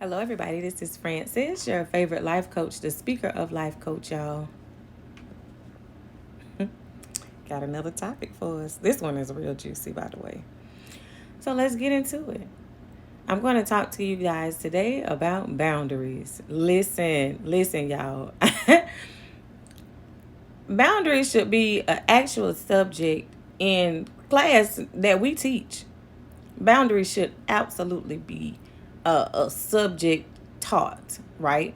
Hello, everybody. This is Francis, your favorite life coach, the speaker of Life Coach, y'all. Got another topic for us. This one is real juicy, by the way. So let's get into it. I'm going to talk to you guys today about boundaries. Listen, y'all. Boundaries should be an actual subject in class that we teach. Boundaries should absolutely be a subject taught, right?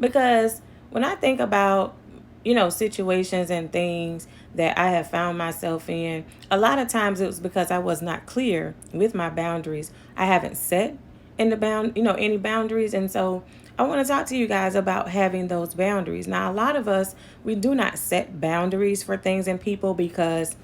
Because when I think about, situations and things that I have found myself in, a lot of times it was because I was not clear with my boundaries. I haven't set in the any boundaries. And so I want to talk to you guys about having those boundaries. Now, a lot of us, we do not set boundaries for things and people because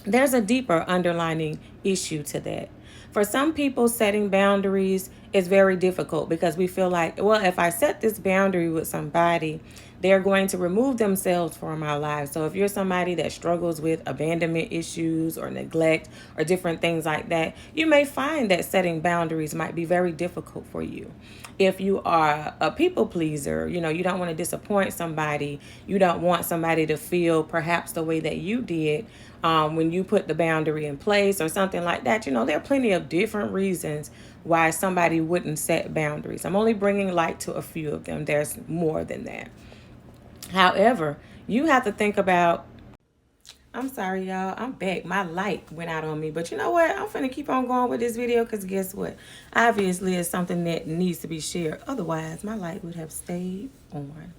there's a deeper underlining issue to that. For some people, setting boundaries is very difficult because we feel like, well, if I set this boundary with somebody, they're going to remove themselves from our lives. So if you're somebody that struggles with abandonment issues or neglect or different things like that, you may find that setting boundaries might be very difficult for you. If you are a people pleaser, you don't want to disappoint somebody, you don't want somebody to feel perhaps the way that you did when you put the boundary in place or something like that. There are plenty of different reasons why somebody wouldn't set boundaries. I'm only bringing light to a few of them. There's more than that. However, you have to think about, I'm sorry, y'all. I'm back. My light went out on me. But you know what? I'm finna keep on going with this video because guess what? Obviously, it's something that needs to be shared. Otherwise, my light would have stayed on.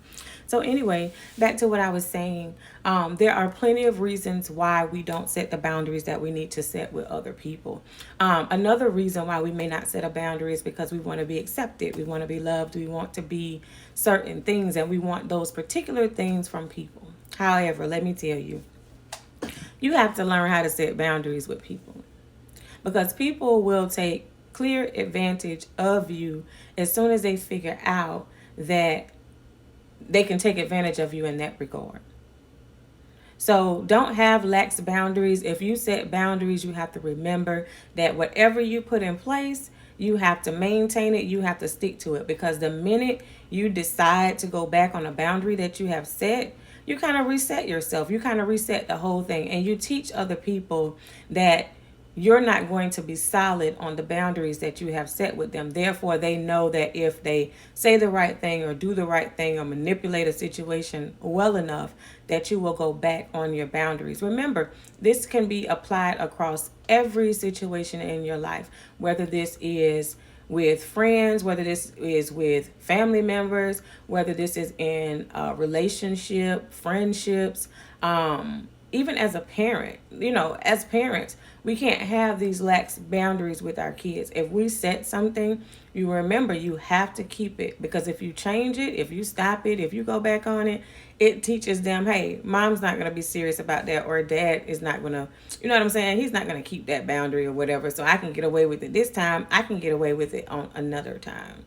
So anyway, back to what I was saying. There are plenty of reasons why we don't set the boundaries that we need to set with other people. Another reason why we may not set a boundary is because we want to be accepted. We want to be loved. We want to be certain things, and we want those particular things from people. However, let me tell you, you have to learn how to set boundaries with people because people will take clear advantage of you as soon as they figure out that they can take advantage of you in that regard. So don't have lax boundaries. If you set boundaries, you have to remember that whatever you put in place, you have to maintain it. You have to stick to it, because the minute you decide to go back on a boundary that you have set, you kind of reset yourself. You kind of reset the whole thing, and you teach other people that you're not going to be solid on the boundaries that you have set with them. Therefore, they know that if they say the right thing or do the right thing or manipulate a situation well enough, that you will go back on your boundaries. Remember, this can be applied across every situation in your life, whether this is with friends, whether this is with family members, whether this is in a relationship, friendships, even as a parent. As parents, we can't have these lax boundaries with our kids. If we set something, you remember you have to keep it, because if you change it, if you stop it, if you go back on it, it teaches them, hey, mom's not going to be serious about that, or dad is not going to, you know what I'm saying? He's not going to keep that boundary or whatever. So I can get away with it this time. I can get away with it on another time.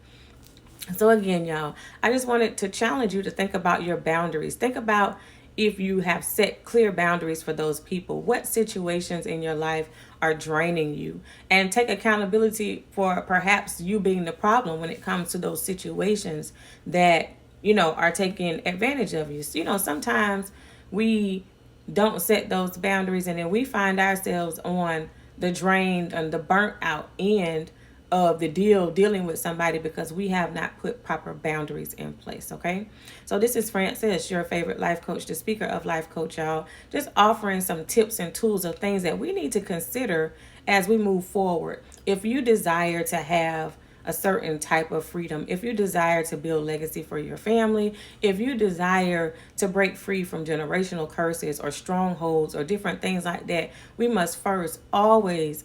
So again, y'all, I just wanted to challenge you to think about your boundaries. Think about, if you have set clear boundaries for those people, what situations in your life are draining you, and take accountability for perhaps you being the problem when it comes to those situations that, are taking advantage of you. So, sometimes we don't set those boundaries, and then we find ourselves on the drained and the burnt out end of the dealing with somebody because we have not put proper boundaries in place. Okay, so this is Francis, your favorite life coach, the speaker of Life Coach, y'all, just offering some tips and tools of things that we need to consider as we move forward. If you desire to have a certain type of freedom, if you desire to build legacy for your family, if you desire to break free from generational curses or strongholds or different things like that, we must first always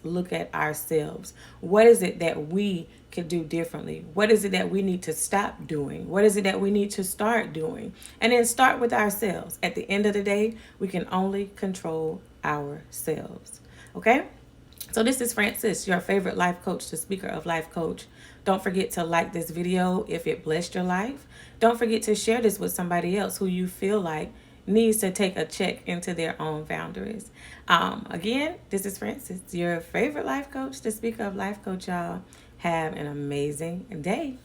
look at ourselves. What is it that we can do differently? What is it that we need to stop doing? What is it that we need to start doing? And then start with ourselves. At the end of the day, we can only control ourselves. Okay? So this is Francis, your favorite life coach, the speaker of Life Coach. Don't forget to like this video if it blessed your life. Don't forget to share this with somebody else who you feel like needs to take a check into their own boundaries. Again, this is Francis, your favorite life coach, the speaker of Life Coach, y'all. Have an amazing day.